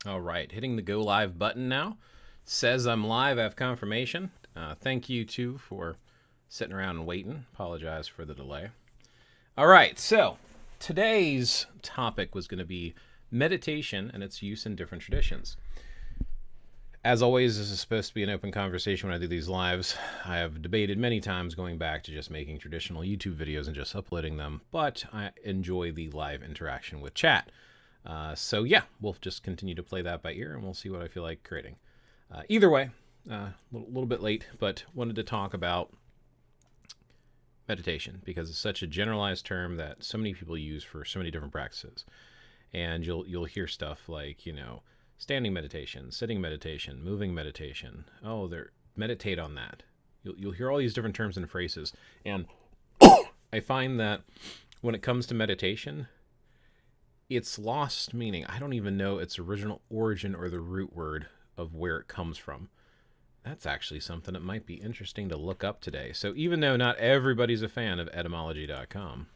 All right, hitting the go live button now. Says I'm live. I have confirmation. Thank you too for sitting around and waiting. Apologize for the delay. All right, so today's topic was going to be meditation and its use in different traditions. As always, this is supposed to be an open conversation when I do these lives. I have debated many times going back to just making traditional YouTube videos and just uploading them, but I enjoy the live interaction with chat. So yeah, we'll just continue to play that by ear and we'll see what I feel like creating. Either way, a little bit late, but wanted to talk about meditation because it's such a generalized term that so many people use for so many different practices. And you'll hear stuff like, standing meditation, sitting meditation, moving meditation. Oh, they're meditate on that. You'll hear all these different terms and phrases. And I find that when it comes to meditation, it's lost meaning. I don't even know its original origin or the root word of where it comes from. That's actually something that might be interesting to look up today. So even though not everybody's a fan of etymology.com,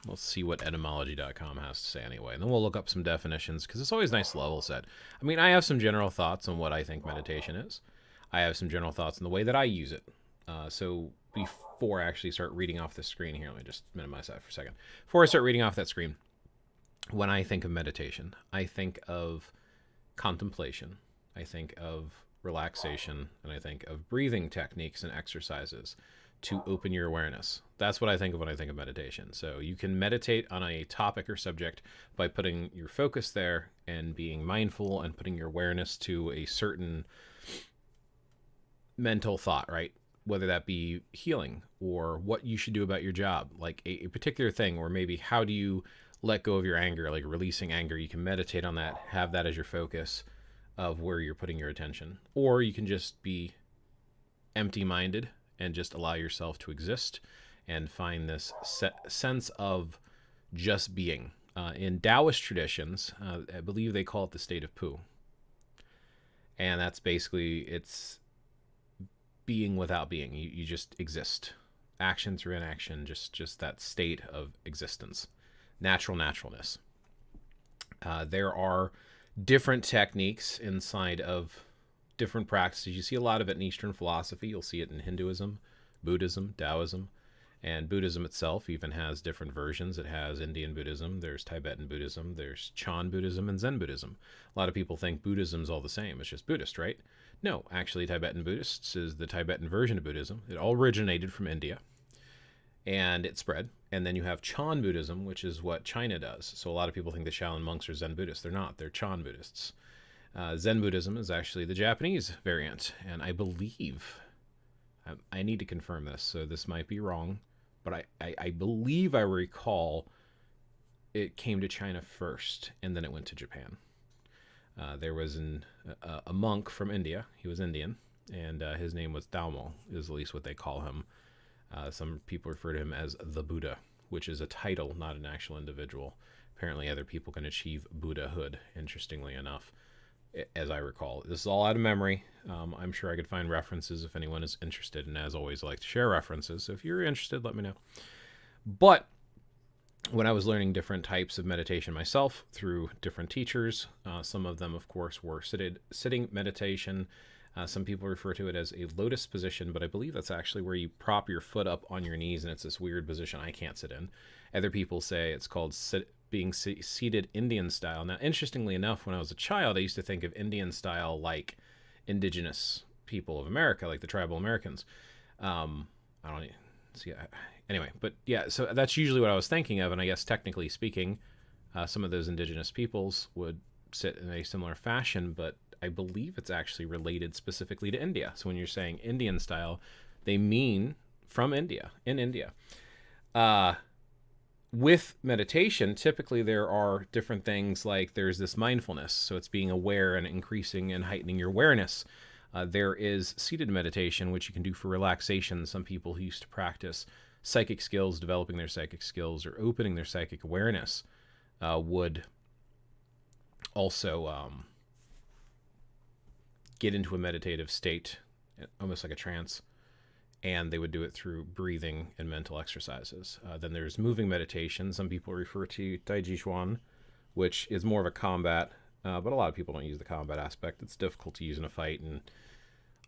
let's see what etymology.com has to say anyway. And then we'll look up some definitions because it's always nice to level set. I mean, I have some general thoughts on what I think meditation is. I have some general thoughts on the way that I use it. So before I actually start reading off the screen here, let me just minimize that for a second. Before I start reading off that screen, when I think of meditation, I think of contemplation, I think of relaxation, and I think of breathing techniques and exercises to open your awareness. That's what I think of when I think of meditation. So you can meditate on a topic or subject by putting your focus there and being mindful and putting your awareness to a certain mental thought, right? Whether that be healing or what you should do about your job, like a particular thing, or maybe how do you let go of your anger, like releasing anger. You can meditate on that, have that as your focus of where you're putting your attention. Or you can just be empty-minded and just allow yourself to exist and find this sense of just being. In Taoist traditions, I believe they call it the state of Pu. And that's basically, it's being without being. You just exist. Action through inaction, just that state of existence. Naturalness. There are different techniques inside of different practices. You see a lot of it in Eastern philosophy. You'll see it in Hinduism, Buddhism, Taoism, and Buddhism itself even has different versions. It has Indian Buddhism, there's Tibetan Buddhism, there's Chan Buddhism, and Zen Buddhism. A lot of people think Buddhism's all the same. It's just Buddhist, right? No, actually Tibetan Buddhists is the Tibetan version of Buddhism. It all originated from India and it spread. And then you have Chan Buddhism, which is what China does. So a lot of people think the Shaolin monks are Zen Buddhists. They're not. They're Chan Buddhists. Zen Buddhism is actually the Japanese variant. And I believe, I need to confirm this, so this might be wrong, but I believe I recall it came to China first, and then it went to Japan. There was a monk from India. He was Indian, and his name was Dalmo, is at least what they call him. Some people refer to him as the Buddha, which is a title, not an actual individual. Apparently other people can achieve Buddhahood, interestingly enough, as I recall. This is all out of memory. I'm sure I could find references if anyone is interested, and as always, I like to share references. So if you're interested, let me know. But when I was learning different types of meditation myself through different teachers, some of them, of course, were sitting meditation. Some people refer to it as a lotus position, but I believe that's actually where you prop your foot up on your knees, and it's this weird position I can't sit in. Other people say it's called being seated Indian style. Now, interestingly enough, when I was a child, I used to think of Indian style like indigenous people of America, like the tribal Americans. I don't see. Anyway, but yeah, so that's usually what I was thinking of, and I guess technically speaking, some of those indigenous peoples would sit in a similar fashion, but I believe it's actually related specifically to India. So when you're saying Indian style, they mean from India, in India. With meditation, typically there are different things like there's this mindfulness. So it's being aware and increasing and heightening your awareness. There is seated meditation, which you can do for relaxation. Some people who used to practice psychic skills, developing their psychic skills or opening their psychic awareness would also get into a meditative state, almost like a trance, and they would do it through breathing and mental exercises. Then there's moving meditation. Some people refer to Tai Chi Chuan, which is more of a combat, but a lot of people don't use the combat aspect. It's difficult to use in a fight, and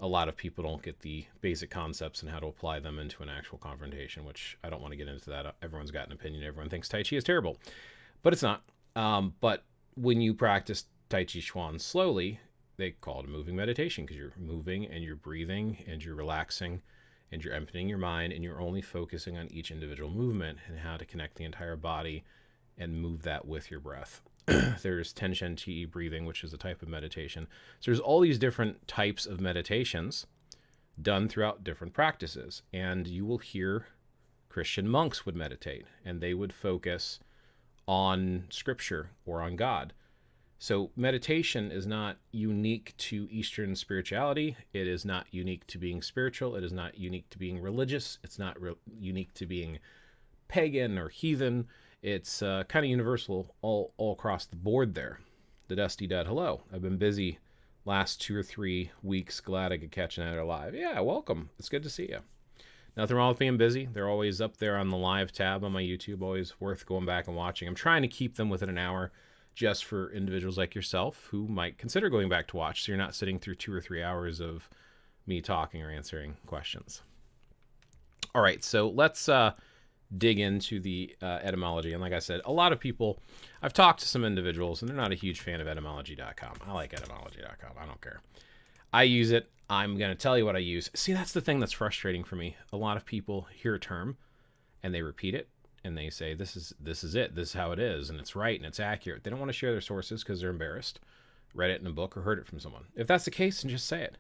a lot of people don't get the basic concepts and how to apply them into an actual confrontation, which I don't want to get into that. Everyone's got an opinion. Everyone thinks Tai Chi is terrible, but it's not. But when you practice Tai Chi Chuan slowly, they call it a moving meditation because you're moving and you're breathing and you're relaxing and you're emptying your mind and you're only focusing on each individual movement and how to connect the entire body and move that with your breath. There's Tenshen Chi breathing, which is a type of meditation. So there's all these different types of meditations done throughout different practices. And you will hear Christian monks would meditate, and they would focus on scripture or on God. So meditation is not unique to Eastern spirituality. It is not unique to being spiritual. It is not unique to being religious. It's not unique to being pagan or heathen. It's kind of universal all across the board there. The Dusty Dead, hello. I've been busy last 2 or 3 weeks. Glad I could catch another live. Yeah, welcome. It's good to see you. Nothing wrong with being busy. They're always up there on the live tab on my YouTube. Always worth going back and watching. I'm trying to keep them within an hour just for individuals like yourself who might consider going back to watch, so you're not sitting through 2 or 3 hours of me talking or answering questions. All right, so let's dig into the etymology. And like I said, a lot of people, I've talked to some individuals and they're not a huge fan of etymology.com. I like etymology.com. I don't care. I use it. I'm going to tell you what I use. See, that's the thing that's frustrating for me. A lot of people hear a term and they repeat it and they say, this is it. This is how it is. And it's right and it's accurate. They don't want to share their sources because they're embarrassed. Read it in a book or heard it from someone. If that's the case, then just say it.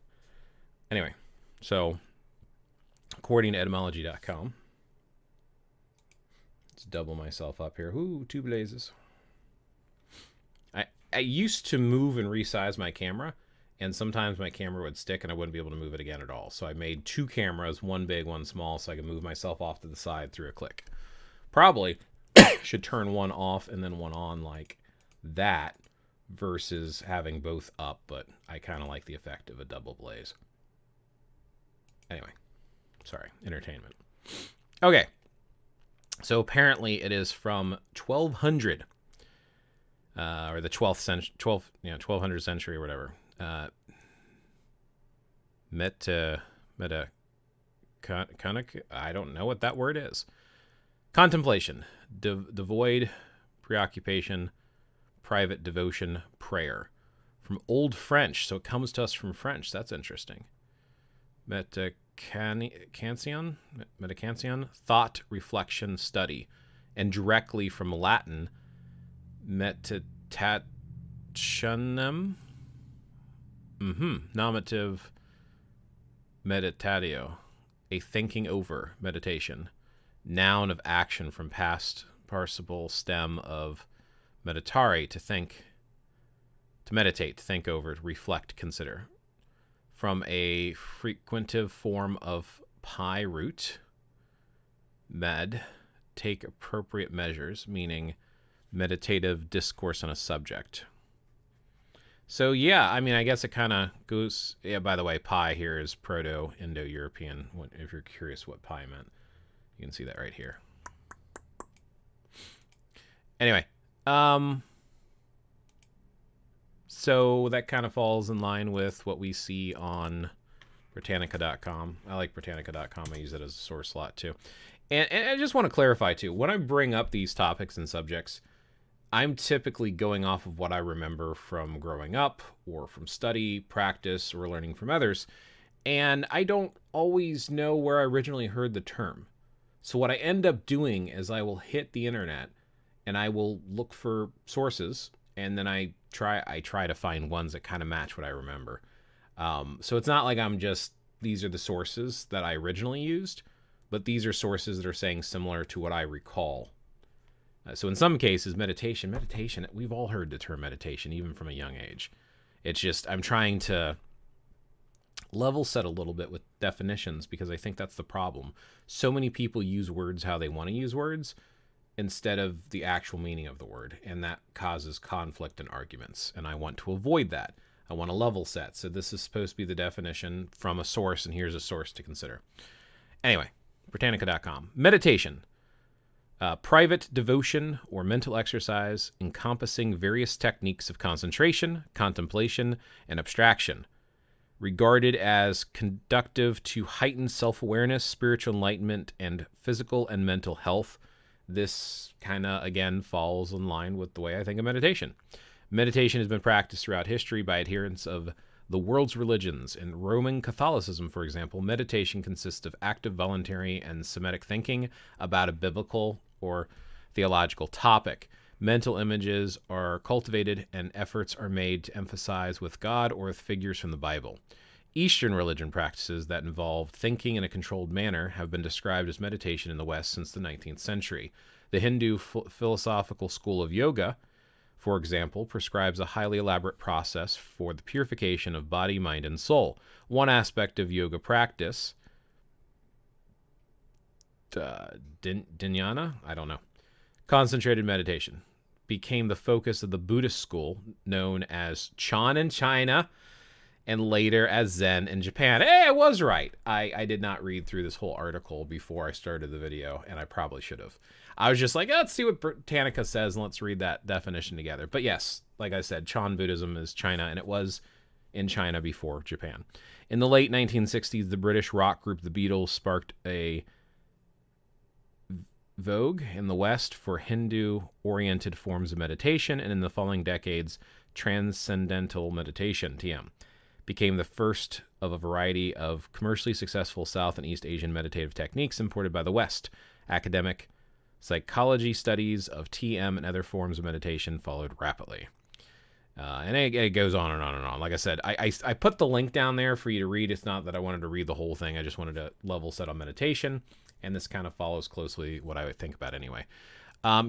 Anyway, so according to etymology.com, let's double myself up here. Ooh, 2 blazes. I used to move and resize my camera, and sometimes my camera would stick and I wouldn't be able to move it again at all. So I made 2 cameras, one big, one small, so I could move myself off to the side through a click. Probably should turn one off and then one on like that versus having both up, but I kind of like the effect of a double blaze. Anyway, sorry, entertainment. Okay. So apparently it is from 1200, or the 1200 century or whatever. I don't know what that word is. Contemplation, devoid, preoccupation, private devotion, prayer. From Old French, so it comes to us from French. That's interesting. Metacansion, thought, reflection, study, and directly from Latin, meditationem, nominative meditatio, a thinking over, meditation, noun of action from past participle stem of meditare, to think, to meditate, to think over, to reflect, consider. From a frequentive form of pi root, med, take appropriate measures, meaning meditative discourse on a subject. So yeah, I mean, I guess it kind of goes, yeah, by the way, pi here is Proto-Indo-European, if you're curious what pi meant. You can see that right here. Anyway, so that kind of falls in line with what we see on Britannica.com. I like Britannica.com. I use it as a source slot too. And I just want to clarify too, when I bring up these topics and subjects, I'm typically going off of what I remember from growing up or from study, practice, or learning from others. And I don't always know where I originally heard the term. So what I end up doing is I will hit the internet and I will look for sources, and then I try to find ones that kind of match what I remember. So it's not like I'm just, these are the sources that I originally used, but these are sources that are saying similar to what I recall. So in some cases, meditation, we've all heard the term meditation, even from a young age. It's just, I'm trying to level set a little bit with definitions because I think that's the problem. So many people use words how they want to use words instead of the actual meaning of the word, and that causes conflict and arguments, and I want to avoid that. I want to level set. So this is supposed to be the definition from a source, and here's a source to consider. Anyway, Britannica.com. Meditation. Private devotion or mental exercise encompassing various techniques of concentration, contemplation, and abstraction. Regarded as conducive to heightened self-awareness, spiritual enlightenment, and physical and mental health. This kind of, again, falls in line with the way I think of meditation. Meditation has been practiced throughout history by adherents of the world's religions. In Roman Catholicism, for example, meditation consists of active, voluntary, and Semitic thinking about a biblical or theological topic. Mental images are cultivated and efforts are made to emphasize with God or with figures from the Bible. Eastern religion practices that involve thinking in a controlled manner have been described as meditation in the West since the 19th century. The Hindu philosophical school of yoga, for example, prescribes a highly elaborate process for the purification of body, mind, and soul. One aspect of yoga practice, dhyana, I don't know, concentrated meditation, became the focus of the Buddhist school known as Chan in China and later as Zen in Japan. Hey, I was right. I did not read through this whole article before I started the video, and I probably should have. I was just like, let's see what Britannica says, and let's read that definition together. But yes, like I said, Chan Buddhism is China, and it was in China before Japan. In the late 1960s, the British rock group The Beatles sparked a vogue in the West for Hindu-oriented forms of meditation, and in the following decades, transcendental meditation, TM, became the first of a variety of commercially successful South and East Asian meditative techniques imported by the West. Academic psychology studies of TM and other forms of meditation followed rapidly. And it goes on and on and on. Like I said, I put the link down there for you to read. It's not that I wanted to read the whole thing. I just wanted to level set on meditation. And this kind of follows closely what I would think about anyway.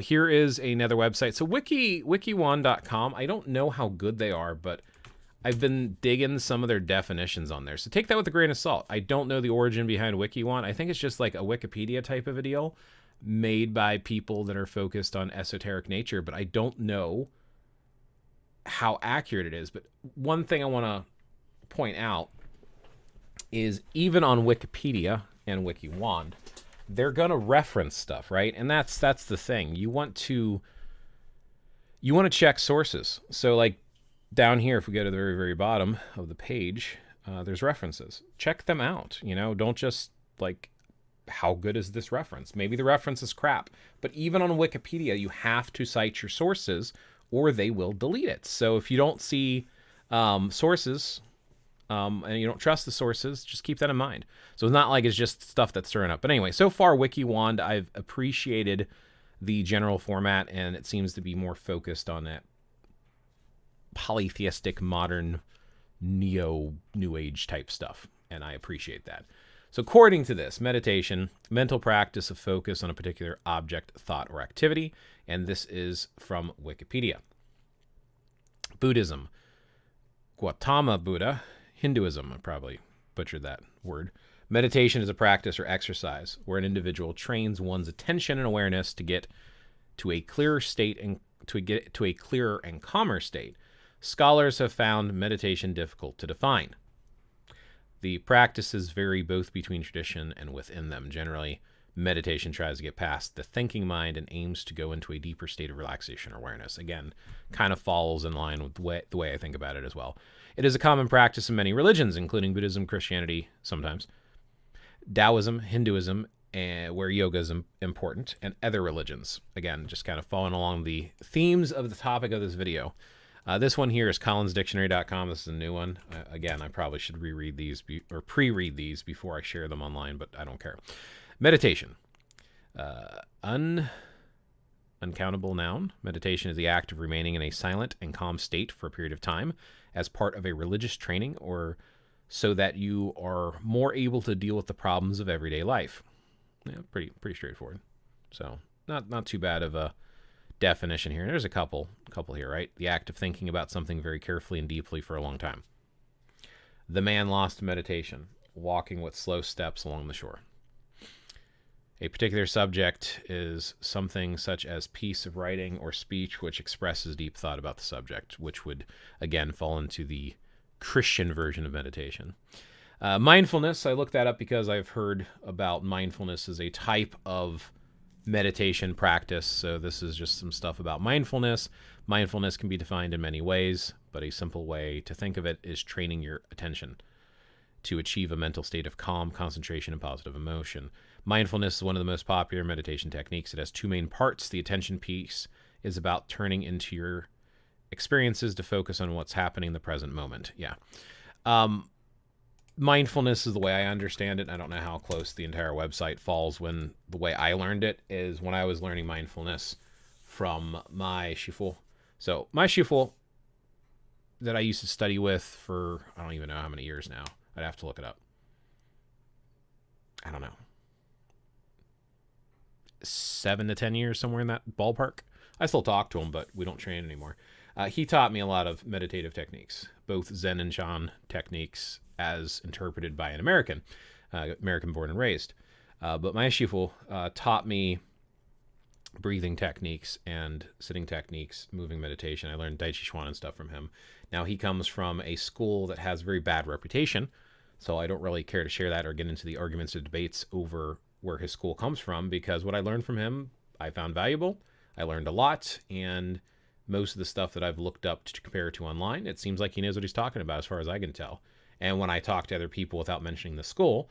Here is another website. So wikiwan.com, I don't know how good they are, but I've been digging some of their definitions on there. So take that with a grain of salt. I don't know the origin behind Wikiwan. I think it's just like a Wikipedia type of a deal made by people that are focused on esoteric nature, but I don't know how accurate it is. But one thing I want to point out is even on Wikipedia and Wikiwand, they're going to reference stuff, right? And that's the thing. You want to check sources. So like down here, if we go to the very, very bottom of the page, there's references. Check them out. Don't just like, how good is this reference? Maybe the reference is crap. But even on Wikipedia, you have to cite your sources or they will delete it. So if you don't see sources, and you don't trust the sources, just keep that in mind. So it's not like it's just stuff that's stirring up. But anyway, so far, WikiWand, I've appreciated the general format, and it seems to be more focused on that polytheistic, modern, neo-New Age type stuff, and I appreciate that. So according to this, meditation, mental practice of focus on a particular object, thought, or activity, and this is from Wikipedia. Buddhism, Gautama Buddha. Hinduism, I probably butchered that word. Meditation is a practice or exercise where an individual trains one's attention and awareness to get to a clearer state and to a clearer and calmer state. Scholars have found meditation difficult to define. The practices vary both between tradition and within them. Generally, meditation tries to get past the thinking mind and aims to go into a deeper state of relaxation or awareness. Again, kind of falls in line with the way I think about it as well. It is a common practice in many religions, including Buddhism, Christianity, sometimes, Taoism, Hinduism, where yoga is important, and other religions. Again, just kind of following along the themes of the topic of this video. This one here is collinsdictionary.com. This is a new one. Again, I probably should reread these or pre-read these before I share them online, but I don't care. Meditation. Uncountable noun. Meditation is the act of remaining in a silent and calm state for a period of time as part of a religious training or so that you are more able to deal with the problems of everyday life. Yeah, pretty straightforward. So not too bad of a definition here. There's a couple here, right? The act of thinking about something very carefully and deeply for a long time. The man lost in meditation, walking with slow steps along the shore. A particular subject is something such as piece of writing or speech which expresses deep thought about the subject, which would, again, fall into the Christian version of meditation. Mindfulness, I looked that up because I've heard about mindfulness as a type of meditation practice. So this is just some stuff about mindfulness. Mindfulness can be defined in many ways, but a simple way to think of it is training your attention to achieve a mental state of calm, concentration, and positive emotion. Mindfulness is one of the most popular meditation techniques. It has two main parts. The attention piece is about turning into your experiences to focus on what's happening in the present moment. Yeah. Mindfulness is the way I understand it. I don't know how close the entire website falls when the way I learned it is when I was learning mindfulness from my shifu. So my shifu that I used to study with for, I don't even know how many years now. I'd have to look it up. I don't know. 7 to 10 years, somewhere in that ballpark. I still talk to him, but we don't train anymore. He taught me a lot of meditative techniques, both Zen and Shan techniques as interpreted by an American, American born and raised. But my shifu taught me breathing techniques and sitting techniques, moving meditation. I learned Tai Chi Chuan and stuff from him. Now, he comes from a school that has a very bad reputation, so I don't really care to share that or get into the arguments or debates over where his school comes from, because what I learned from him, I found valuable. I learned a lot, and most of the stuff that I've looked up to compare to online, it seems like he knows what he's talking about as far as I can tell. And when I talk to other people without mentioning the school,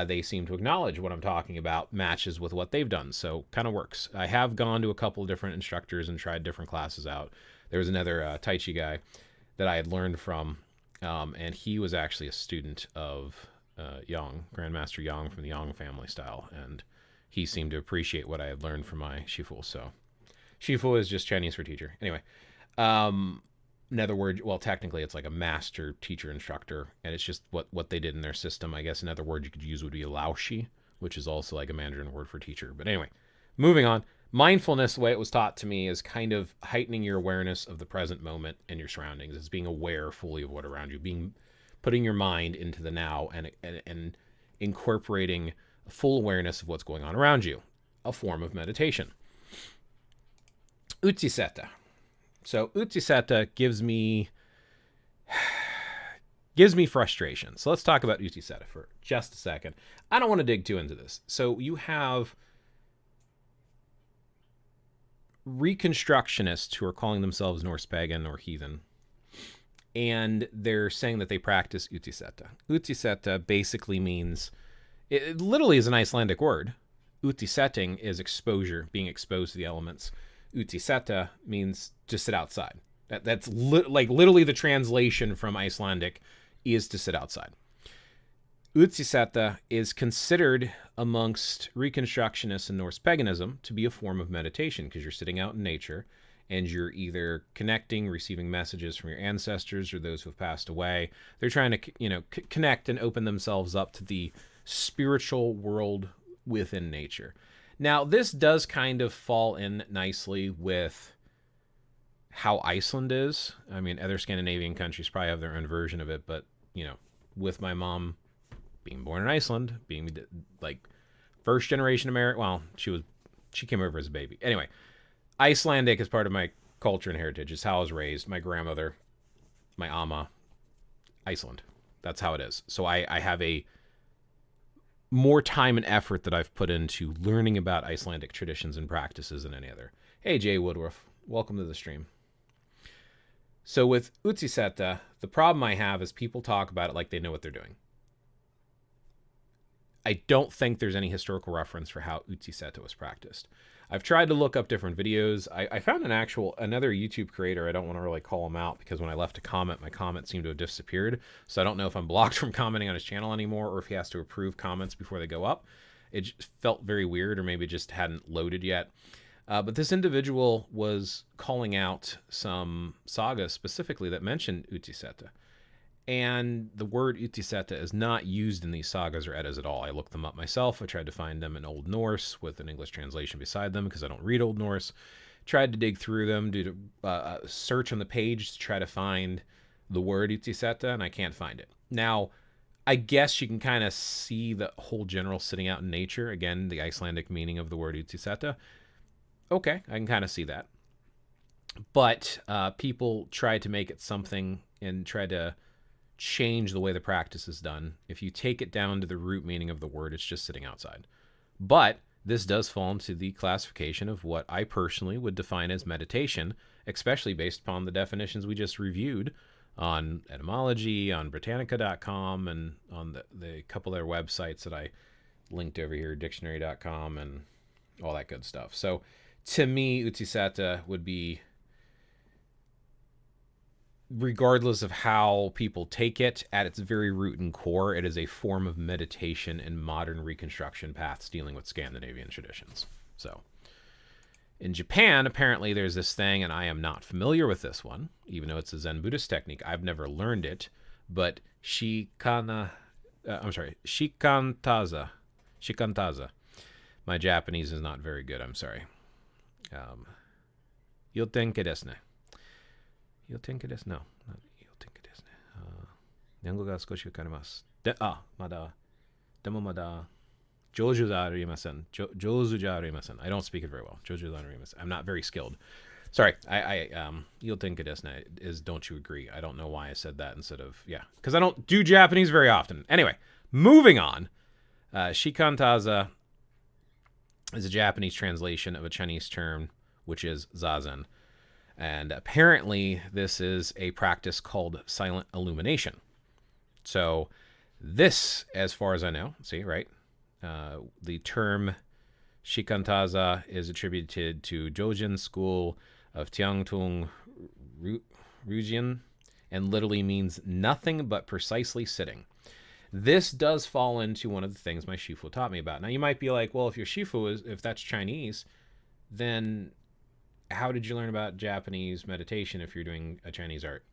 they seem to acknowledge what I'm talking about matches with what they've done. So kind of works. I have gone to a couple of different instructors and tried different classes out. There was another Tai Chi guy that I had learned from, and he was actually a student of Yang, Grandmaster Yang from the Yang family style, and he seemed to appreciate what I had learned from my shifu. So shifu is just Chinese for teacher. Anyway, another word, well, technically it's like a master teacher instructor, and it's just what they did in their system. I guess another word you could use would be laoshi, which is also like a Mandarin word for teacher. But anyway, moving on. Mindfulness, the way it was taught to me, is kind of heightening your awareness of the present moment and your surroundings. It's being aware fully of what around you, putting your mind into the now and incorporating full awareness of what's going on around you, a form of meditation. Utsiseta. So Utsiseta gives me frustration. So let's talk about Utsiseta for just a second. I don't want to dig too into this. So you have Reconstructionists who are calling themselves Norse pagan or heathen, and they're saying that they practice Utsiseta. Utsiseta basically means, it literally is an Icelandic word. Utisetting is exposure, being exposed to the elements. Utsiseta means to sit outside. That's literally the translation from Icelandic is to sit outside. Utsiseta is considered amongst Reconstructionists and Norse paganism to be a form of meditation, because you're sitting out in nature and you're either connecting, receiving messages from your ancestors or those who have passed away. They're trying to, connect and open themselves up to the spiritual world within nature. Now, this does kind of fall in nicely with how Iceland is. I mean, other Scandinavian countries probably have their own version of it, but, with my mom being born in Iceland, being like first generation American, well, she came over as a baby. Anyway, Icelandic is part of my culture and heritage. It's how I was raised. My grandmother, my Amma, Iceland. That's how it is. So I have a more time and effort that I've put into learning about Icelandic traditions and practices than any other. Hey, Jay Woodruff, welcome to the stream. So with Utsiseta, the problem I have is people talk about it like they know what they're doing. I don't think there's any historical reference for how Utsiseta was practiced. I've tried to look up different videos. I found another YouTube creator. I don't want to really call him out because when I left a comment, my comment seemed to have disappeared. So I don't know if I'm blocked from commenting on his channel anymore or if he has to approve comments before they go up. It just felt very weird, or maybe it just hadn't loaded yet. But this individual was calling out some sagas specifically that mentioned Utsiseta. And the word Utsiseta is not used in these sagas or Eddas at all. I looked them up myself. I tried to find them in Old Norse with an English translation beside them because I don't read Old Norse. Tried to dig through them, do a search on the page to try to find the word Utsiseta, and I can't find it. Now, I guess you can kind of see the whole general sitting out in nature. Again, the Icelandic meaning of the word Utsiseta. Okay, I can kind of see that. But people tried to make it something and tried to change the way the practice is done. If you take it down to the root meaning of the word, it's just sitting outside. But this does fall into the classification of what I personally would define as meditation, especially based upon the definitions we just reviewed on etymology, on Britannica.com, and on the couple of their websites that I linked over here, dictionary.com and all that good stuff. So to me, Utisata would be, regardless of how people take it, at its very root and core, it is a form of meditation in modern reconstruction paths dealing with Scandinavian traditions. So in Japan, apparently there's this thing, and I am not familiar with this one, even though it's a Zen Buddhist technique. I've never learned it, but shikantaza. Shikantaza. My Japanese is not very good, I'm sorry. Yotenke desu ne. Yotenke desu, no. Not yotenke desu ne. Nyango ga skoshi wakarimasu. Mada. Demo mada. Joju ja arimasen. Jozu ja arimasen. I don't speak it very well. Joju ja arimasen. I'm not very skilled. Sorry. Yotenke desu ne is don't you agree? I don't know why I said that instead of, yeah. Because I don't do Japanese very often. Anyway, moving on. Shikantaza is a Japanese translation of a Chinese term, which is zazen. And apparently this is a practice called silent illumination. So this, as far as I know, see, right? The term shikantaza is attributed to Jojin school of Tiangtung Rujian and literally means nothing but precisely sitting. This does fall into one of the things my shifu taught me about. Now you might be like, well, if your shifu if that's Chinese, then how did you learn about Japanese meditation if you're doing a Chinese art?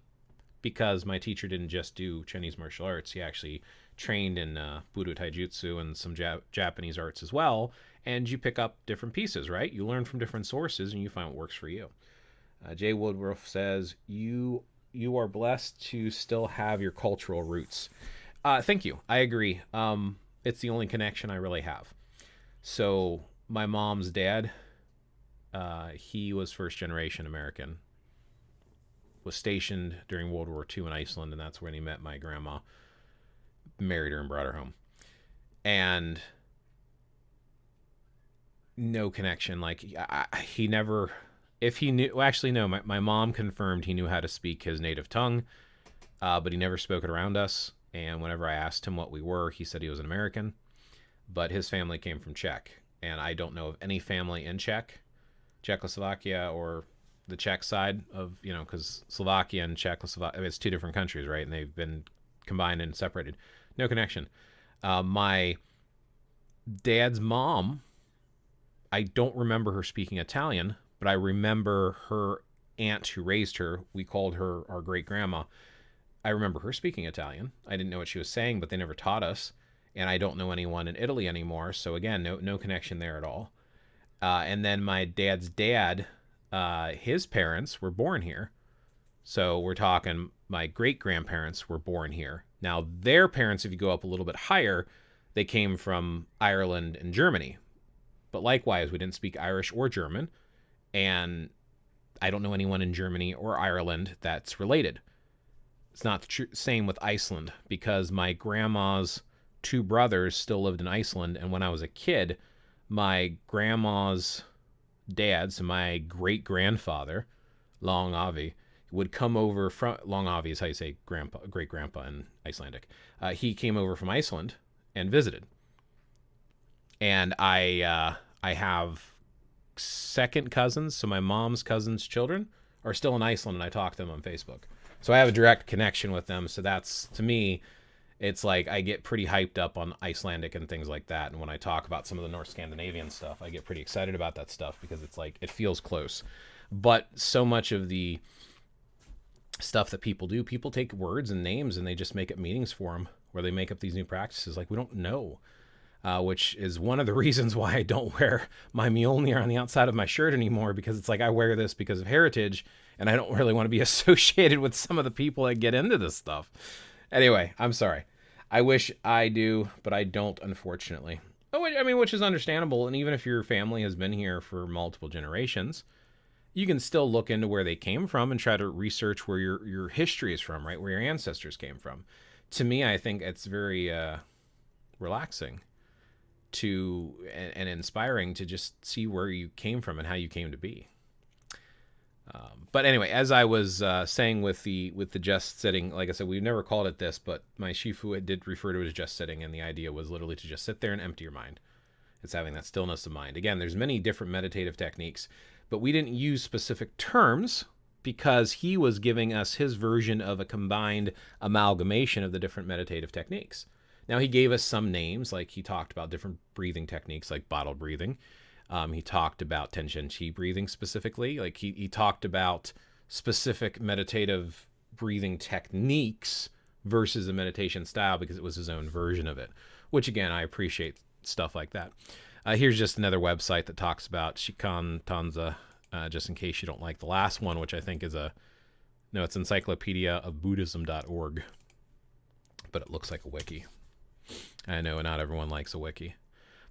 Because my teacher didn't just do Chinese martial arts. He actually trained in Budo Taijutsu and some Japanese arts as well. And you pick up different pieces, right? You learn from different sources and you find what works for you. Jay Woodruff says, you are blessed to still have your cultural roots. Thank you. I agree. It's the only connection I really have. So my mom's dad, he was first generation American, was stationed during World War II in Iceland, and that's when he met my grandma, married her and brought her home. And no connection. Like he never, if he knew, well, actually no, my mom confirmed he knew how to speak his native tongue, but he never spoke it around us. And whenever I asked him what we were, he said he was an American, but his family came from Czech. And I don't know of any family in Czechoslovakia or the Czech side of, because Slovakia and Czechoslovakia, it's two different countries, right? And they've been combined and separated. No connection. My dad's mom, I don't remember her speaking Italian, but I remember her aunt who raised her. We called her our great grandma. I remember her speaking Italian. I didn't know what she was saying, but they never taught us. And I don't know anyone in Italy anymore. So again, no connection there at all. And then my dad's dad, his parents were born here. So we're talking my great-grandparents were born here. Now, their parents, if you go up a little bit higher, they came from Ireland and Germany. But likewise, we didn't speak Irish or German. And I don't know anyone in Germany or Ireland that's related. It's not the same with Iceland, because my grandma's two brothers still lived in Iceland. And when I was a kid, my grandma's dad, so my great-grandfather, Long Avi, would come over from, Long Avi is how you say grandpa, great-grandpa in Icelandic. He came over from Iceland and visited. And I have second cousins, so my mom's cousins' children are still in Iceland, and I talk to them on Facebook. So I have a direct connection with them. So that's, to me, it's like I get pretty hyped up on Icelandic and things like that. And when I talk about some of the North Scandinavian stuff, I get pretty excited about that stuff because it's like, it feels close. But so much of the stuff that people do, people take words and names and they just make up meanings for them, where they make up these new practices. Like, we don't know, which is one of the reasons why I don't wear my Mjolnir on the outside of my shirt anymore, because it's like, I wear this because of heritage and I don't really want to be associated with some of the people that get into this stuff. Anyway, I'm sorry. I wish I do, but I don't, unfortunately. Oh, I mean, which is understandable. And even if your family has been here for multiple generations you can still look into where they came from and try to research where your history is from, right? Where your ancestors came from. To me, I think it's very relaxing and inspiring to just see where you came from and how you came to be. But anyway, as I was saying with the just sitting, like I said, we've never called it this, but my shifu did refer to it as just sitting, and the idea was literally to just sit there and empty your mind. It's having that stillness of mind. Again, there's many different meditative techniques, but we didn't use specific terms because he was giving us his version of a combined amalgamation of the different meditative techniques. Now, he gave us some names, like he talked about different breathing techniques, like bottle breathing. He talked about Tenshin Chi breathing specifically. Like he talked about specific meditative breathing techniques versus a meditation style because it was his own version of it, which again, I appreciate stuff like that. Here's just another website that talks about Shikan Tanza, just in case you don't like the last one, which I think is it's encyclopedia of Buddhism.org, but it looks like a wiki. I know not everyone likes a wiki,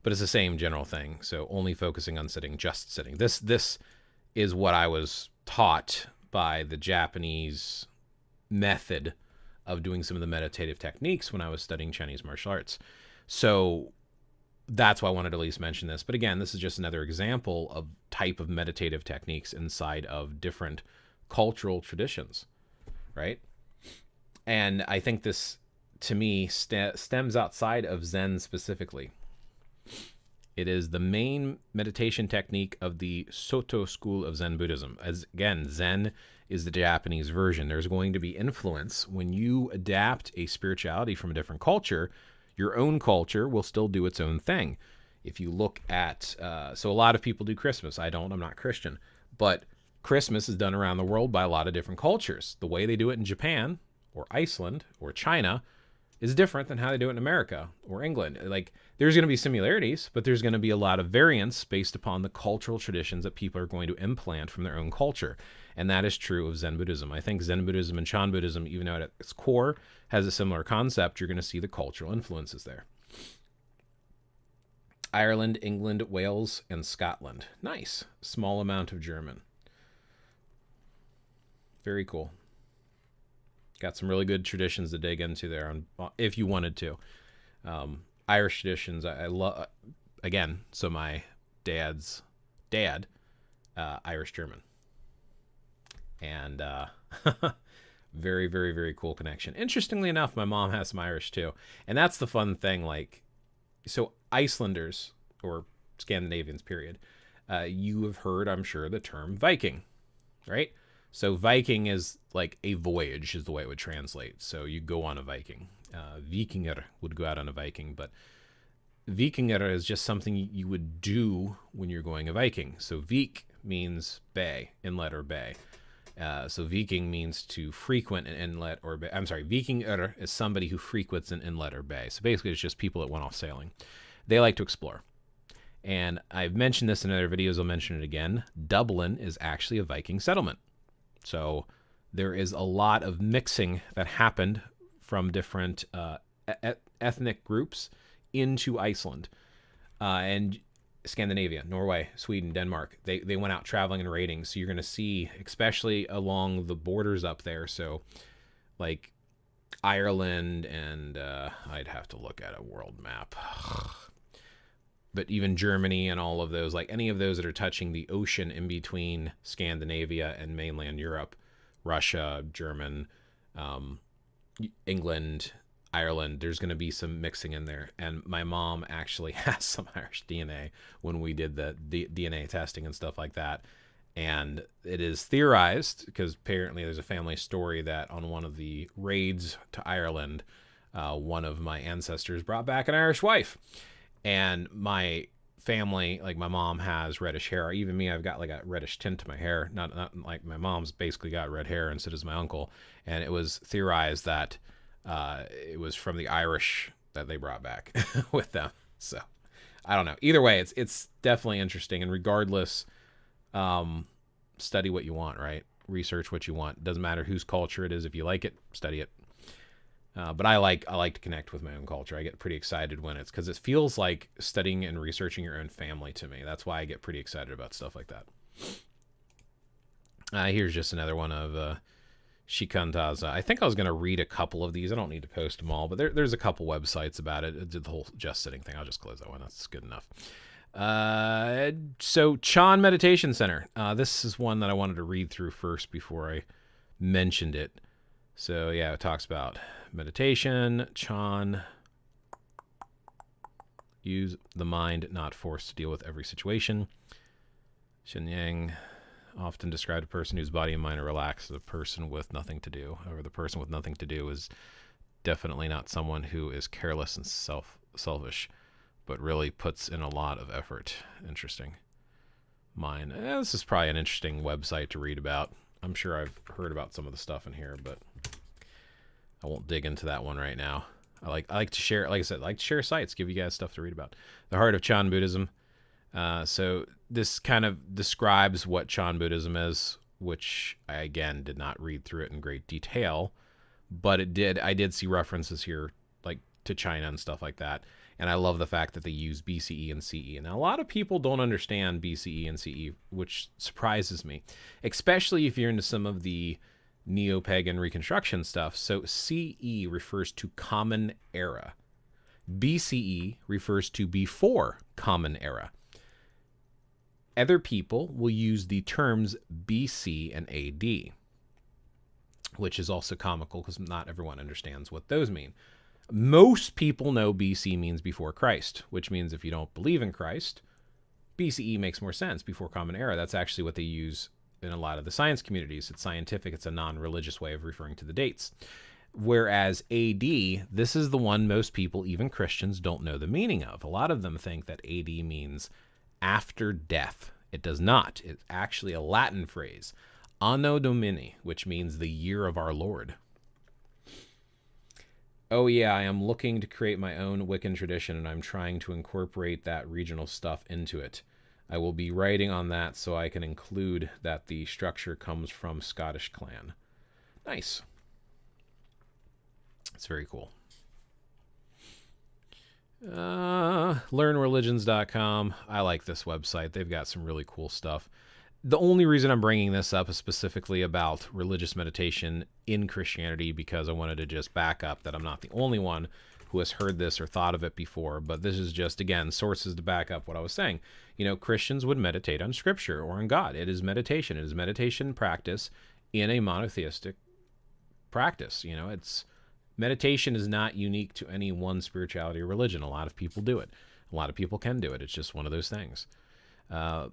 but it's the same general thing. So only focusing on sitting, just sitting. This is what I was taught by the Japanese method of doing some of the meditative techniques when I was studying Chinese martial arts. So that's why I wanted to at least mention this. But again, this is just another example of type of meditative techniques inside of different cultural traditions, right? And I think this, to me, stems outside of Zen specifically. It is the main meditation technique of the Soto school of Zen Buddhism. As again, Zen is the Japanese version. There's going to be influence when you adapt a spirituality from a different culture. Your own culture will still do its own thing. If you look at, so a lot of people do Christmas. I don't, I'm not Christian, but Christmas is done around the world by a lot of different cultures. The way they do it in Japan or Iceland or China is different than how they do it in America or England. Like, there's going to be similarities, but there's going to be a lot of variance based upon the cultural traditions that people are going to implant from their own culture. And that is true of Zen Buddhism. I think Zen Buddhism and Chan Buddhism, even though at its core has a similar concept, you're going to see the cultural influences there. Ireland, England, Wales, and Scotland. Nice. Small amount of German. Very cool. Got some really good traditions to dig into there if you wanted to. Irish traditions, I love, again, so my dad's dad, Irish German. And very, very, very cool connection. Interestingly enough, my mom has some Irish too. And that's the fun thing. Like, so Icelanders, or Scandinavians, period, you have heard, I'm sure, the term Viking, right? So Viking is like a voyage is the way it would translate. So you go on a Viking. Vikinger would go out on a Viking, but Vikinger is just something you would do when you're going a Viking. So Vik means bay, inlet or bay. So Viking means to frequent an inlet or bay. I'm sorry, Vikinger is somebody who frequents an inlet or bay. So basically it's just people that went off sailing. They like to explore. And I've mentioned this in other videos, I'll mention it again. Dublin is actually a Viking settlement. So there is a lot of mixing that happened from different ethnic groups into Iceland and Scandinavia, Norway, Sweden, Denmark. They went out traveling and raiding. So you're going to see, especially along the borders up there. So like Ireland and I'd have to look at a world map. But even Germany and all of those, like any of those that are touching the ocean in between Scandinavia and mainland Europe, Russia, German, England, Ireland, there's going to be some mixing in there. And my mom actually has some Irish DNA when we did the DNA testing and stuff like that. And it is theorized, because apparently there's a family story that on one of the raids to Ireland, one of my ancestors brought back an Irish wife. And my family, like my mom has reddish hair. Even me, I've got like a reddish tint to my hair. Not like my mom's basically got red hair, and so does my uncle. And it was theorized that it was from the Irish that they brought back with them. So I don't know. Either way, it's definitely interesting. And regardless, study what you want, right? Research what you want. Doesn't matter whose culture it is. If you like it, study it. But I like to connect with my own culture. I get pretty excited when it's, because it feels like studying and researching your own family to me. That's why I get pretty excited about stuff like that. Here's just another one of Shikantaza. I think I was going to read a couple of these. I don't need to post them all, but there's a couple websites about it. It did the whole just sitting thing. I'll just close that one. That's good enough. So Chan Meditation Center. This is one that I wanted to read through first before I mentioned it. So yeah, it talks about meditation, Chan. Use the mind, not forced to deal with every situation. Shenyang often described a person whose body and mind are relaxed as a person with nothing to do. However, the person with nothing to do is definitely not someone who is careless and selfish, but really puts in a lot of effort. Interesting. Mind. This is probably an interesting website to read about. I'm sure I've heard about some of the stuff in here, but I won't dig into that one right now. I like to share, like I said, I like to share sites, give you guys stuff to read about. The Heart of Chan Buddhism. So this kind of describes what Chan Buddhism is, which I, again, did not read through it in great detail, but I did see references here, like to China and stuff like that. And I love the fact that they use BCE and CE. Now, a lot of people don't understand BCE and CE, which surprises me, especially if you're into some of the neo-pagan reconstruction stuff. So CE refers to Common Era. BCE refers to before Common Era. Other people will use the terms BC and AD, which is also comical because not everyone understands what those mean. Most people know BC means before Christ, which means if you don't believe in Christ, BCE makes more sense, before Common Era. That's actually what they use in a lot of the science communities. It's scientific. It's a non-religious way of referring to the dates. Whereas AD, this is the one most people, even Christians, don't know the meaning of. A lot of them think that AD means after death. It does not. It's actually a Latin phrase, Anno Domini, which means the year of our Lord. Oh yeah, I am looking to create my own Wiccan tradition, and I'm trying to incorporate that regional stuff into it. I will be writing on that so I can include that the structure comes from Scottish clan. Nice. It's very cool. LearnReligions.com. I like this website. They've got some really cool stuff. The only reason I'm bringing this up is specifically about religious meditation in Christianity, because I wanted to just back up that I'm not the only one who has heard this or thought of it before, but this is just, again, sources to back up what I was saying. You know, Christians would meditate on Scripture or on God. It is meditation. It is meditation practice in a monotheistic practice. You know, it's meditation is not unique to any one spirituality or religion. A lot of people do it. A lot of people can do it. It's just one of those things.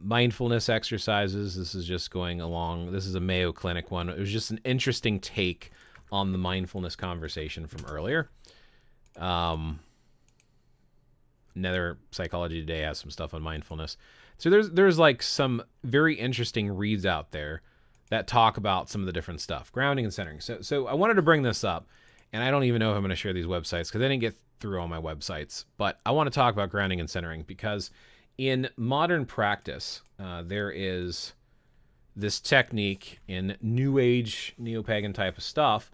Mindfulness exercises. This is just going along. This is a Mayo Clinic one. It was just an interesting take on the mindfulness conversation from earlier. Another Psychology Today has some stuff on mindfulness. So there's like some very interesting reads out there that talk about some of the different stuff. Grounding and centering. So I wanted to bring this up, and I don't even know if I'm going to share these websites because I didn't get through all my websites, but I want to talk about grounding and centering because in modern practice, there is this technique in New Age, neo-pagan type of stuff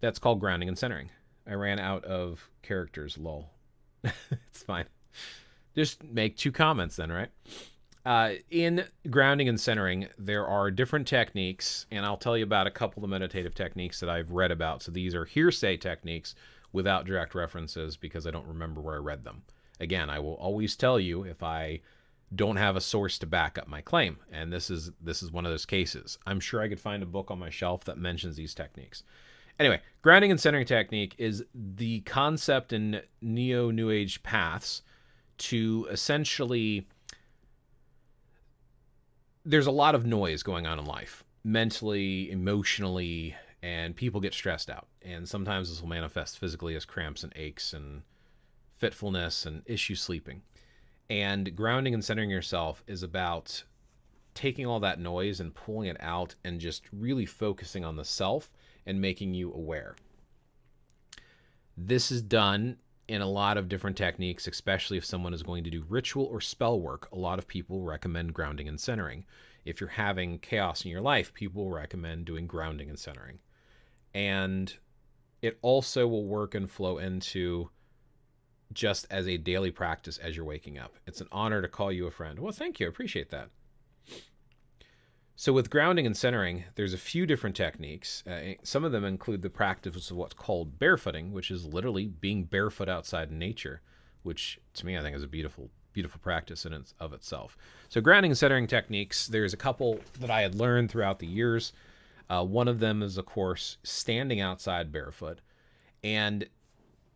that's called grounding and centering. I ran out of characters, lol. It's fine. Just make 2 comments then, right? In grounding and centering, there are different techniques, and I'll tell you about a couple of meditative techniques that I've read about. So these are hearsay techniques without direct references because I don't remember where I read them. Again, I will always tell you if I don't have a source to back up my claim, and this is one of those cases. I'm sure I could find a book on my shelf that mentions these techniques. Anyway, grounding and centering technique is the concept in New Age paths to essentially, there's a lot of noise going on in life, mentally, emotionally, and people get stressed out. And sometimes this will manifest physically as cramps and aches and fitfulness and issue sleeping. And grounding and centering yourself is about taking all that noise and pulling it out and just really focusing on the self and making you aware. This is done in a lot of different techniques, especially if someone is going to do ritual or spell work. A lot of people recommend grounding and centering. If you're having chaos in your life, people recommend doing grounding and centering. And it also will work and flow into just as a daily practice as you're waking up. It's an honor to call you a friend. Well, thank you. I appreciate that. So with grounding and centering, there's a few different techniques. Some of them include the practice of what's called barefooting, which is literally being barefoot outside in nature, which to me I think is a beautiful, beautiful practice in and of itself. So grounding and centering techniques, there's a couple that I had learned throughout the years. One of them is, of course, standing outside barefoot and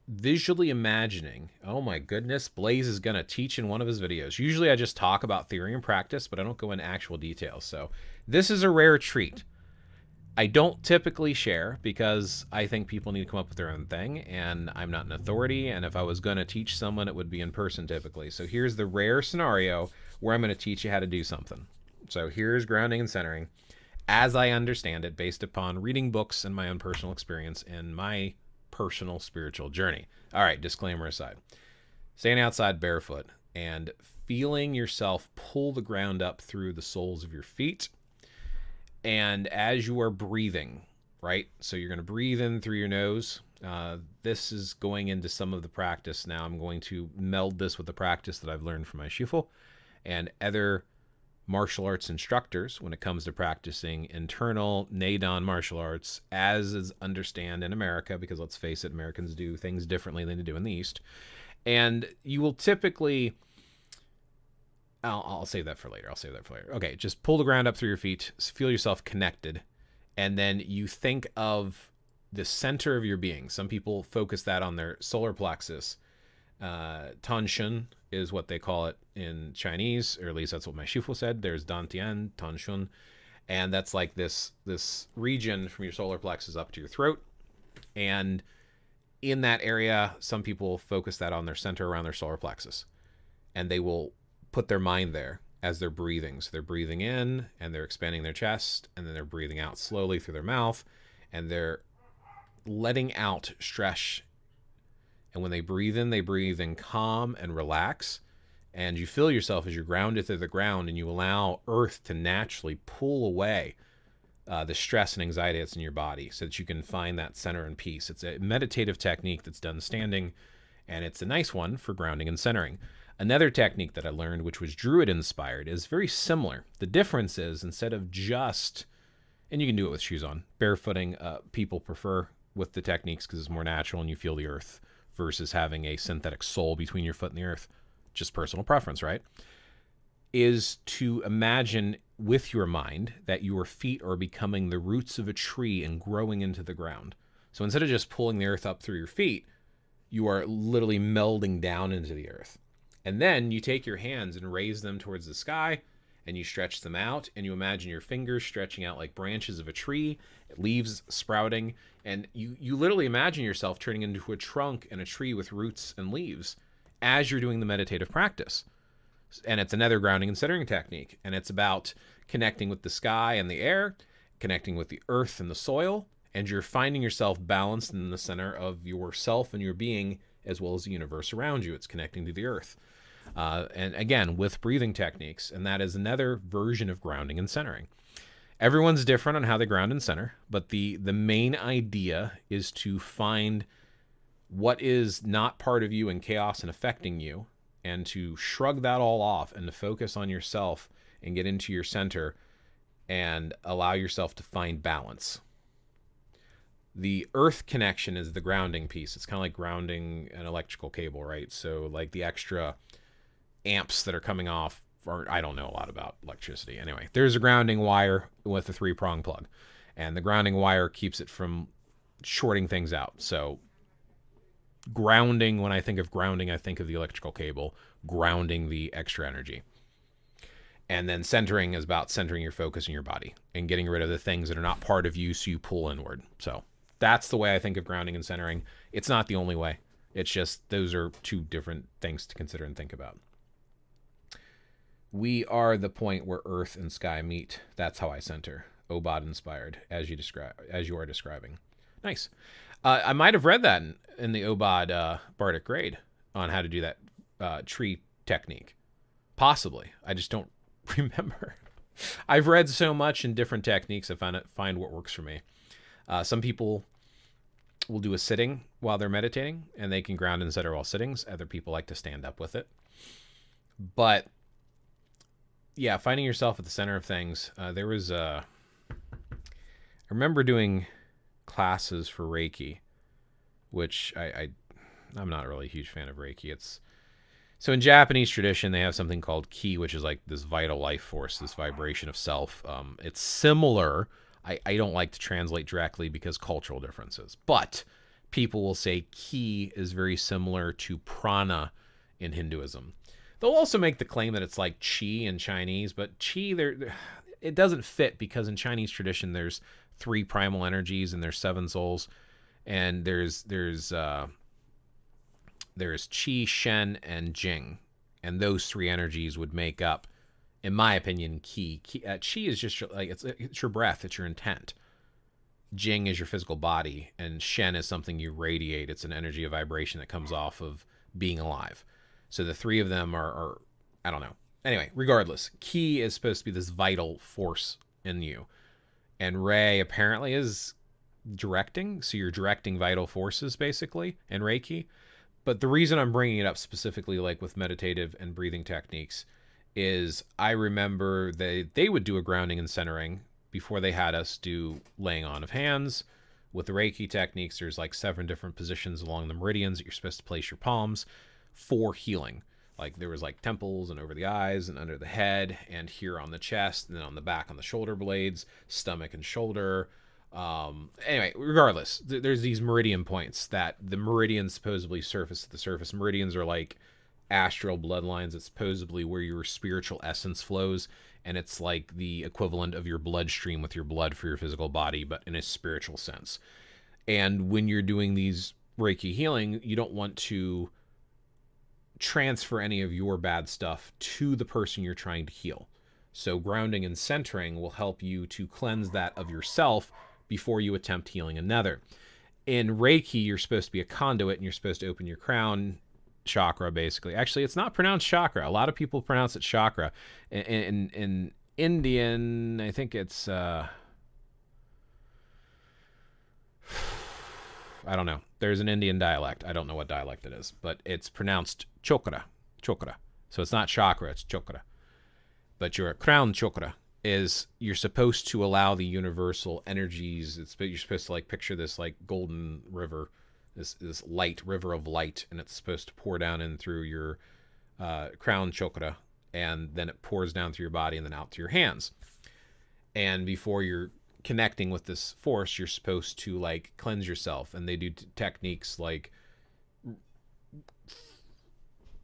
visually imagining. Oh my goodness, Blaze is going to teach in one of his videos. Usually I just talk about theory and practice, but I don't go into actual details. So this is a rare treat. I don't typically share because I think people need to come up with their own thing, and I'm not an authority, and if I was going to teach someone, it would be in person typically. So here's the rare scenario where I'm going to teach you how to do something. So here's grounding and centering as I understand it, based upon reading books and my own personal experience and my personal spiritual journey. All right, disclaimer aside. Standing outside barefoot and feeling yourself pull the ground up through the soles of your feet. And as you are breathing, right? So you're going to breathe in through your nose. This is going into some of the practice now. I'm going to meld this with the practice that I've learned from my shifu and other martial arts instructors when it comes to practicing internal Neidan martial arts, as is understand in America, because let's face it, Americans do things differently than they do in the East. And you will typically, I'll save that for later. Okay, just pull the ground up through your feet, feel yourself connected, and then you think of the center of your being. Some people focus that on their solar plexus. Tanshun is what they call it in Chinese, or at least that's what my shifu said. There's Dantian, Tanshun, and that's like this region from your solar plexus up to your throat. And in that area, some people focus that on their center around their solar plexus, and they will put their mind there as they're breathing. So they're breathing in and they're expanding their chest, and then they're breathing out slowly through their mouth, and they're letting out stress. And when they breathe in calm and relax, and you feel yourself as you're grounded to the ground, and you allow earth to naturally pull away the stress and anxiety that's in your body so that you can find that center and peace. It's a meditative technique that's done standing, and it's a nice one for grounding and centering. Another technique that I learned, which was druid inspired, is very similar. The difference is, instead of just, and you can do it with shoes on, barefooting, people prefer with the techniques because it's more natural and you feel the earth, versus having a synthetic sole between your foot and the earth. Just personal preference, right? Is to imagine with your mind that your feet are becoming the roots of a tree and growing into the ground. So instead of just pulling the earth up through your feet, you are literally melding down into the earth. And then you take your hands and raise them towards the sky, and you stretch them out, and you imagine your fingers stretching out like branches of a tree, leaves sprouting, and you literally imagine yourself turning into a trunk and a tree with roots and leaves as you're doing the meditative practice. And it's another grounding and centering technique, and it's about connecting with the sky and the air, connecting with the earth and the soil, and you're finding yourself balanced in the center of yourself and your being, as well as the universe around you. It's connecting to the earth. And again, with breathing techniques, and that is another version of grounding and centering. Everyone's different on how they ground and center, but the main idea is to find what is not part of you in chaos and affecting you, and to shrug that all off and to focus on yourself and get into your center and allow yourself to find balance. The earth connection is the grounding piece. It's kind of like grounding an electrical cable, right? So like the extra amps that are coming off, or I don't know a lot about electricity. Anyway, there's a grounding wire with a 3-prong plug, and the grounding wire keeps it from shorting things out. So grounding, when I think of grounding, I think of the electrical cable, grounding the extra energy. And then centering is about centering your focus in your body and getting rid of the things that are not part of you, so you pull inward. So that's the way I think of grounding and centering. It's not the only way. It's just those are two different things to consider and think about. We are the point where earth and sky meet. That's how I center. Obad inspired, as you are describing. Nice. I might have read that in the Obad Bardic grade on how to do that tree technique. Possibly. I just don't remember. I've read so much in different techniques. I find what works for me. Some people will do a sitting while they're meditating, and they can ground and center while sitting. Other people like to stand up with it. But yeah, finding yourself at the center of things. There was I remember doing classes for Reiki, which I'm not really a huge fan of Reiki. It's so in Japanese tradition, they have something called ki, which is like this vital life force, this vibration of self. It's similar. I don't like to translate directly because cultural differences, but people will say ki is very similar to prana in Hinduism. They'll also make the claim that it's like chi in Chinese, but chi it doesn't fit because in Chinese tradition there's 3 primal energies and there's 7 souls, and there's Qi, Shen, and Jing, and those 3 energies would make up, in my opinion, Qi is just like it's your breath, it's your intent. Jing is your physical body, and Shen is something you radiate. It's an energy, a vibration that comes off of being alive. So the 3 of them are I don't know. Anyway, regardless, Qi is supposed to be this vital force in you, and Rei apparently is directing. So you're directing vital forces basically in Reiki. But the reason I'm bringing it up specifically, like with meditative and breathing techniques, is I remember they would do a grounding and centering before they had us do laying on of hands. With the Reiki techniques, there's like 7 different positions along the meridians that you're supposed to place your palms for healing. Like there was like temples and over the eyes and under the head and here on the chest and then on the back on the shoulder blades, stomach and shoulder. Anyway, regardless, there's these meridian points that the meridians supposedly surface at the surface. Meridians are like astral bloodlines. It's supposedly where your spiritual essence flows, and it's like the equivalent of your bloodstream with your blood for your physical body, but in a spiritual sense. And when you're doing these Reiki healing, you don't want to transfer any of your bad stuff to the person you're trying to heal. So grounding and centering will help you to cleanse that of yourself before you attempt healing another. In Reiki, you're supposed to be a conduit, and you're supposed to open your crown chakra, basically. Actually, it's not pronounced chakra. A lot of people pronounce it chakra. In Indian, I think it's... I don't know. There's an Indian dialect. I don't know what dialect it is, but it's pronounced chokra. Chokra. So it's not chakra, it's chokra. But your crown chakra is you're supposed to allow the universal energies. You're supposed to like picture this like golden river, this light river of light, and it's supposed to pour down in through your crown chakra, and then it pours down through your body and then out through your hands. And before you're connecting with this force, you're supposed to like cleanse yourself, and they do techniques like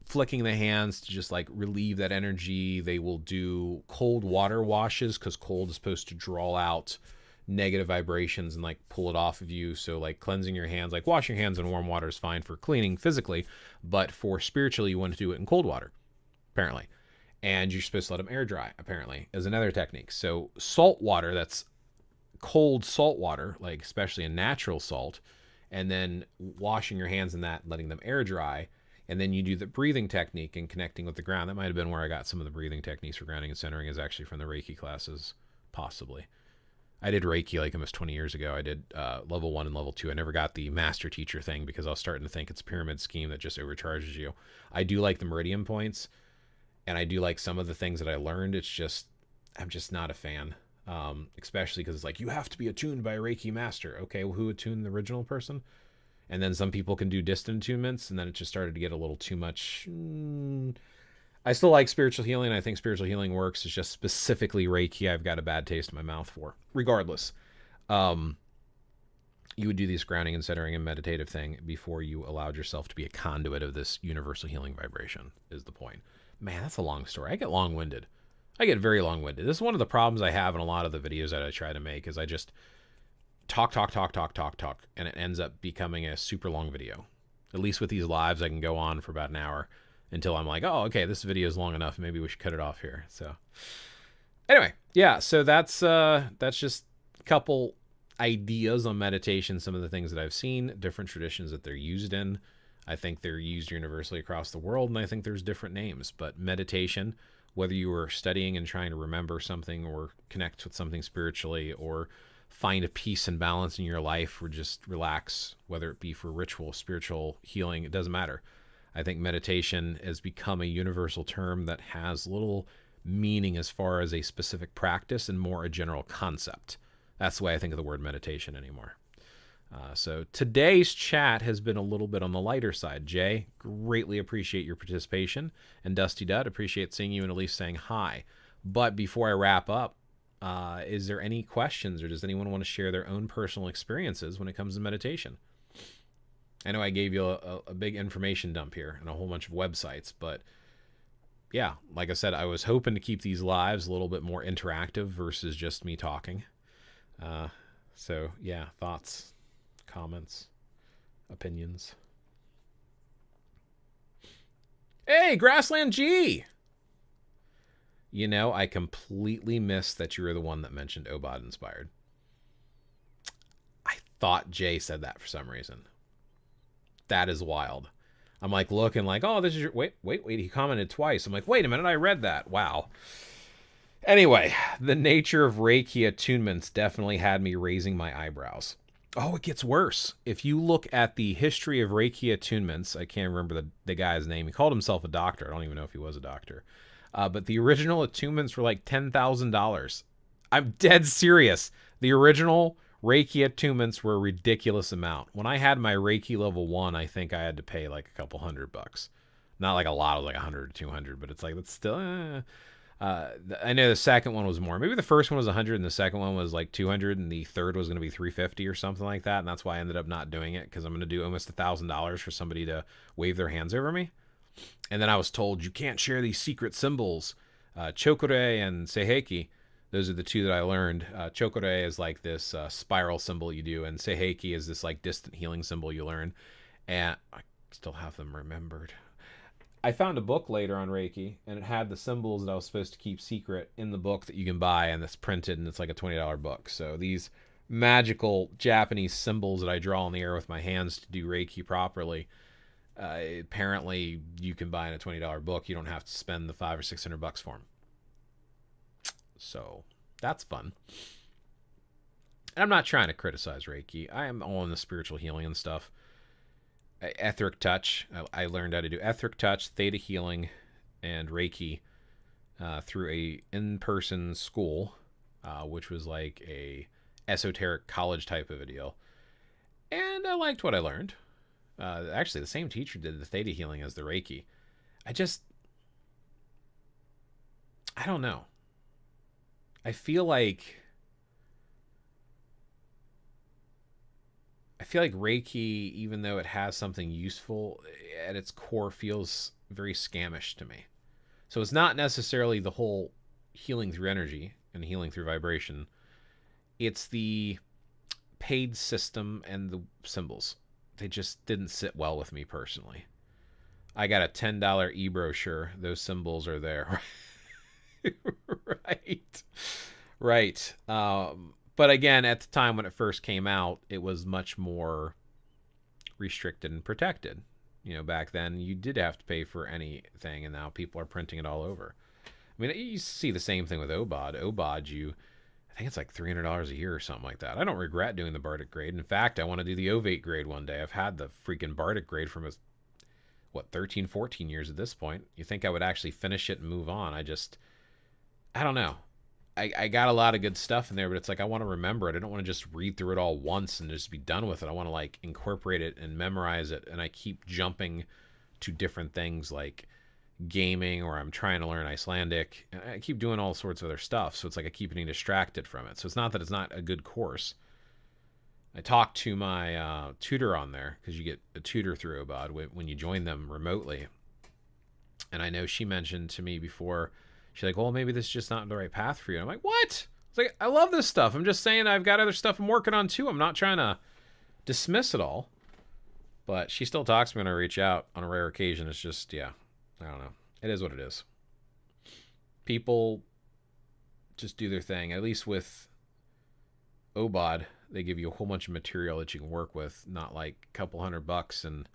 flicking the hands to just like relieve that energy. They will do cold water washes because cold is supposed to draw out negative vibrations and like pull it off of you. So like cleansing your hands, like washing your hands in warm water is fine for cleaning physically, but for spiritually you want to do it in cold water apparently, and you're supposed to let them air dry apparently is another technique. So salt water, that's cold salt water, like especially a natural salt, and then washing your hands in that, letting them air dry. And then you do the breathing technique and connecting with the ground. That might have been where I got some of the breathing techniques for grounding and centering, is actually from the Reiki classes, possibly. I did Reiki like almost 20 years ago. I did level 1 and level 2. I never got the master teacher thing because I was starting to think it's a pyramid scheme that just overcharges you. I do like the meridian points, and I do like some of the things that I learned. It's just, I'm just not a fan. Especially because it's like, you have to be attuned by a Reiki master. Okay, well, who attuned the original person? And then some people can do distant attunements, and then it just started to get a little too much. I still like spiritual healing. I think spiritual healing works. It's just specifically Reiki I've got a bad taste in my mouth for. Regardless, you would do this grounding and centering and meditative thing before you allowed yourself to be a conduit of this universal healing vibration, is the point. Man, that's a long story. I get long-winded. I get very long-winded. This is one of the problems I have in a lot of the videos that I try to make, is I just talk, and it ends up becoming a super long video. At least with these lives, I can go on for about an hour until I'm like, oh, okay, this video is long enough. Maybe we should cut it off here. So anyway, yeah, so that's just a couple ideas on meditation, some of the things that I've seen, different traditions that they're used in. I think they're used universally across the world, and I think there's different names. But meditation, whether you were studying and trying to remember something or connect with something spiritually, or find a peace and balance in your life, or just relax, whether it be for ritual, spiritual healing, it doesn't matter. I think meditation has become a universal term that has little meaning as far as a specific practice and more a general concept. That's the way I think of the word meditation anymore. So today's chat has been a little bit on the lighter side. Jay, greatly appreciate your participation. And Dusty Dud, appreciate seeing you and at least saying hi. But before I wrap up, is there any questions, or does anyone want to share their own personal experiences when it comes to meditation? I know I gave you a big information dump here and a whole bunch of websites, but yeah, like I said, I was hoping to keep these lives a little bit more interactive versus just me talking. So yeah, thoughts, comments, opinions. Hey, Grassland G! You know, I completely missed that you were the one that mentioned Obad inspired. I thought Jay said that for some reason. That is wild. I'm like looking like, oh, this is your... Wait. He commented twice. I'm like, wait a minute, I read that. Wow. Anyway, the nature of Reiki attunements definitely had me raising my eyebrows. Oh, it gets worse. If you look at the history of Reiki attunements, I can't remember the guy's name. He called himself a doctor. I don't even know if he was a doctor. But the original attunements were like $10,000. I'm dead serious. The original Reiki attunements were a ridiculous amount. When I had my Reiki level 1, I think I had to pay like a couple $100. Not like a lot, of like 100 or 200, but it's like, that's still... I know the second one was more. Maybe the first one was 100 and the second one was like 200 and the third was going to be 350 or something like that. And that's why I ended up not doing it, because I'm going to do almost $1,000 for somebody to wave their hands over me. And then I was told you can't share these secret symbols. Chokore and Seiheki, those are the two that I learned. Chokore is like this spiral symbol you do, and Seiheki is this like distant healing symbol you learn. And I still have them remembered. I found a book later on Reiki, and it had the symbols that I was supposed to keep secret in the book that you can buy, and it's printed, and it's like a $20 book. So these magical Japanese symbols that I draw in the air with my hands to do Reiki properly, apparently you can buy in a $20 book. You don't have to spend the $500 or $600 for them. So that's fun. And I'm not trying to criticize Reiki. I am all in the spiritual healing and stuff. Etheric touch. I learned how to do etheric touch, theta healing, and Reiki through a in-person school, which was like a esoteric college type of a deal. And I liked what I learned. Actually, the same teacher did the theta healing as the Reiki. I don't know. I feel like Reiki, even though it has something useful, at its core feels very scamish to me. So it's not necessarily the whole healing through energy and healing through vibration. It's the paid system and the symbols. They just didn't sit well with me personally. I got a $10 e-brochure. Those symbols are there. Right. But again, at the time when it first came out, it was much more restricted and protected. You know, back then you did have to pay for anything, and now people are printing it all over. I mean, you see the same thing with Obad. Obad, I think it's like $300 a year or something like that. I don't regret doing the Bardic grade. In fact, I want to do the Ovate grade one day. I've had the freaking Bardic grade for 13, 14 years at this point. You think I would actually finish it and move on? I don't know. I got a lot of good stuff in there, but it's like I want to remember it. I don't want to just read through it all once and just be done with it. I want to like incorporate it and memorize it. And I keep jumping to different things like gaming, or I'm trying to learn Icelandic. And I keep doing all sorts of other stuff. So it's like I keep getting distracted from it. So it's not that it's not a good course. I talked to my tutor on there, because you get a tutor through Obad when you join them remotely. And I know she mentioned to me before, she's like, well, maybe this is just not the right path for you. I'm like, what? It's like, I love this stuff. I'm just saying I've got other stuff I'm working on too. I'm not trying to dismiss it all. But she still talks to me when I reach out on a rare occasion. It's just, yeah, I don't know. It is what it is. People just do their thing. At least with Obad, they give you a whole bunch of material that you can work with, not like a couple $100 and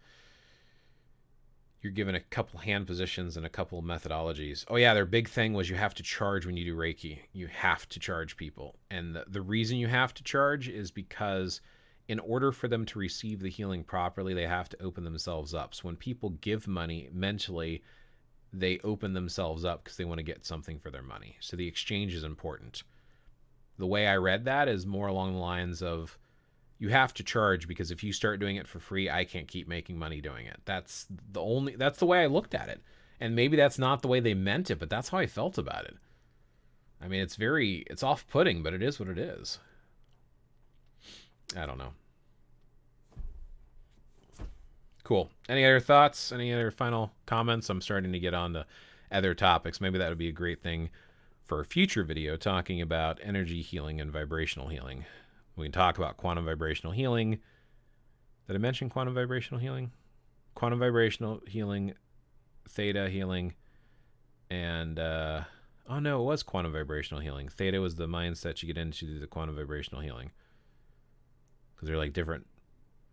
you're given a couple hand positions and a couple methodologies. Oh yeah, their big thing was you have to charge when you do Reiki. You have to charge people. And the reason you have to charge is because in order for them to receive the healing properly, they have to open themselves up. So when people give money mentally, they open themselves up because they want to get something for their money. So the exchange is important. The way I read that is more along the lines of, you have to charge, because if you start doing it for free, I can't keep making money doing it. That's the way I looked at it. And maybe that's not the way they meant it, but that's how I felt about it. I mean, it's off-putting, but it is what it is. I don't know. Cool. Any other thoughts? Any other final comments? I'm starting to get on to other topics. Maybe that would be a great thing for a future video, talking about energy healing and vibrational healing. We can talk about quantum vibrational healing. Did I mention quantum vibrational healing? Quantum vibrational healing, theta healing, and oh no, it was quantum vibrational healing. Theta was the mindset you get into through the quantum vibrational healing, because they're like different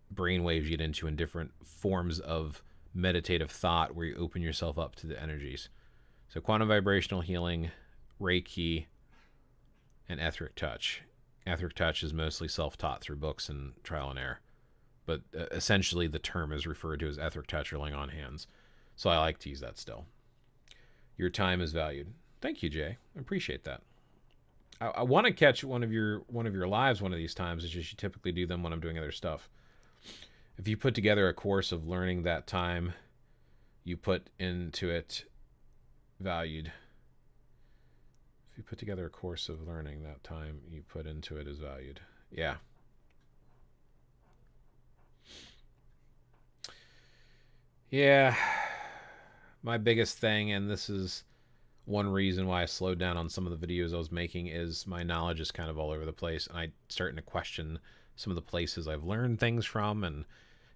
brain waves you get into in different forms of meditative thought where you open yourself up to the energies. So quantum vibrational healing, Reiki, and etheric touch. Etheric touch is mostly self-taught through books and trial and error, but essentially the term is referred to as etheric touch or laying on hands. So I like to use that still. Your time is valued. Thank you, Jay. I appreciate that. I want to catch one of your lives one of these times. It's just you typically do them when I'm doing other stuff. If you put together a course of learning, that time you put into it valued. If you put together a course of learning, that time you put into it is valued. Yeah. Yeah. My biggest thing, and this is one reason why I slowed down on some of the videos I was making, is my knowledge is kind of all over the place, and I'm starting to question some of the places I've learned things from and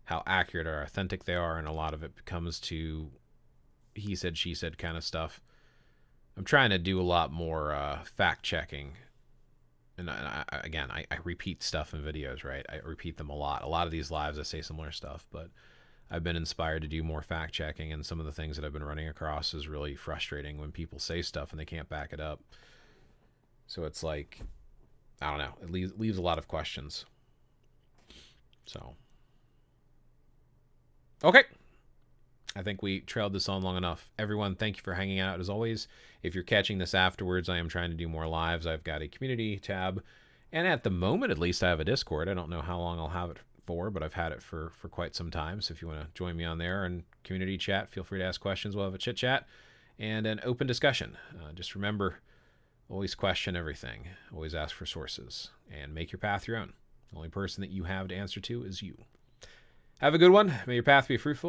how accurate or authentic they are, and a lot of it becomes to he said, she said kind of stuff. I'm trying to do a lot more fact checking, and I repeat stuff in videos, right? I repeat them a lot. A lot of these lives I say similar stuff, but I've been inspired to do more fact checking, and some of the things that I've been running across is really frustrating when people say stuff and they can't back it up. So it's like, I don't know, it leaves a lot of questions. So, okay. I think we trailed this on long enough. Everyone, thank you for hanging out as always. If you're catching this afterwards, I am trying to do more lives. I've got a community tab, and at the moment, at least, I have a Discord. I don't know how long I'll have it for, but I've had it for quite some time. So if you want to join me on there and community chat, feel free to ask questions. We'll have a chit chat and an open discussion. Just remember, always question everything. Always ask for sources and make your path your own. The only person that you have to answer to is you. Have a good one. May your path be fruitful.